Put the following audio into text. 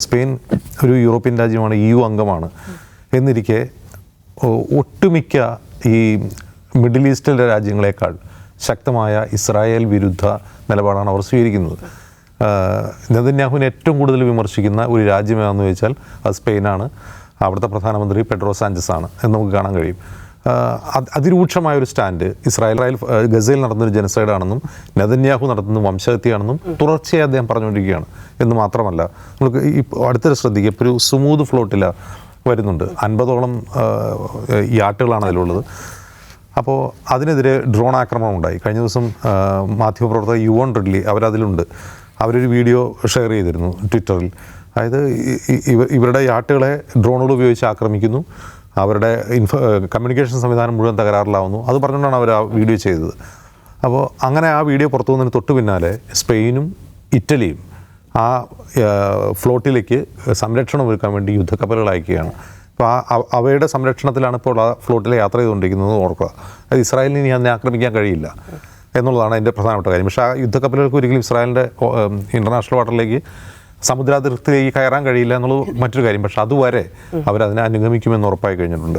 Spain ഒരു European രാജ്യമാണ്, EU അംഗമാണ്. എന്നിരിക്കെ ഒട്ടുമിക്ക ഈ മിഡിൽ ഈസ്റ്റിലെ രാജ്യങ്ങളെക്കാൾ ശക്തമായ ഇസ്രായേൽ വിരുദ്ധ നിലപാടാണ് അവർ സ്വീകരിക്കുന്നത്. നെതന്യാഹുവിനെ ഏറ്റവും കൂടുതൽ വിമർശിക്കുന്ന ഒരു രാജ്യമേതാണെന്ന് ചോദിച്ചാൽ അത് സ്പെയിനാണ്. അവിടുത്തെ പ്രധാനമന്ത്രി പെഡ്രോ സാഞ്ചസ് ആണ് എന്ന് നമുക്ക് കാണാൻ കഴിയും. അതിരൂക്ഷമായൊരു സ്റ്റാൻഡ് ഇസ്രായേൽ ഗസയിൽ നടന്നൊരു ജനസൈഡാണെന്നും നെതന്യാഹു നടത്തുന്ന വംശഹത്യയാണെന്നും തുടർച്ചയായി അദ്ദേഹം പറഞ്ഞുകൊണ്ടിരിക്കുകയാണ്. എന്ന് മാത്രമല്ല, നമുക്ക് അടുത്തിടെ ശ്രദ്ധിക്കുക, ഇപ്പോൾ ഒരു സ്മൂത്ത് ഫ്ലോട്ടില വരുന്നുണ്ട്. 50ഓളം യാട്ടുകളാണ് അതിലുള്ളത്. അപ്പോൾ അതിനെതിരെ ഡ്രോൺ ആക്രമണം ഉണ്ടായി. കഴിഞ്ഞ ദിവസം മാധ്യമപ്രവർത്തക യുവൺ റിഡ്ലി അവരതിലുണ്ട്. അവരൊരു വീഡിയോ ഷെയർ ചെയ്തിരുന്നു ട്വിറ്ററിൽ. അതായത് ഇവരുടെ യാട്ടുകളെ ഡ്രോണുകൾ ഉപയോഗിച്ച് ആക്രമിക്കുന്നു, അവരുടെ കമ്മ്യൂണിക്കേഷൻ സംവിധാനം മുഴുവൻ തകരാറിലാവുന്നു. അത് പറഞ്ഞുകൊണ്ടാണ് അവർ ആ വീഡിയോ ചെയ്തത്. അപ്പോൾ അങ്ങനെ ആ വീഡിയോ പുറത്തു വന്നതിന് തൊട്ട് പിന്നാലെ സ്പെയിനും ഇറ്റലിയും ആ ഫ്ലോട്ടിലേക്ക് സംരക്ഷണം ഒരുക്കാൻ വേണ്ടി യുദ്ധക്കപ്പലുകൾ അയക്കുകയാണ്. അപ്പോൾ അവയുടെ സംരക്ഷണത്തിലാണ് ഇപ്പോൾ ആ ഫ്ലോട്ടിൽ യാത്ര ചെയ്തുകൊണ്ടിരിക്കുന്നത് ഓർക്കുക. അത് ഇസ്രായേലിന് ഇനി അതിനെ ആക്രമിക്കാൻ കഴിയില്ല എന്നുള്ളതാണ് അതിൻ്റെ പ്രധാനപ്പെട്ട കാര്യം. പക്ഷേ ആ യുദ്ധക്കപ്പലുകൾക്ക് ഒരിക്കലും ഇസ്രായേലിൻ്റെ ഇൻ്റർനാഷണൽ വാട്ടറിലേക്ക് സമുദ്രാതിർത്തിയിലേക്ക് കയറാൻ കഴിയില്ല എന്നുള്ളത് മറ്റൊരു കാര്യം. പക്ഷെ അതുവരെ അവരതിനെ അനുഗമിക്കുമെന്ന് ഉറപ്പായി കഴിഞ്ഞിട്ടുണ്ട്.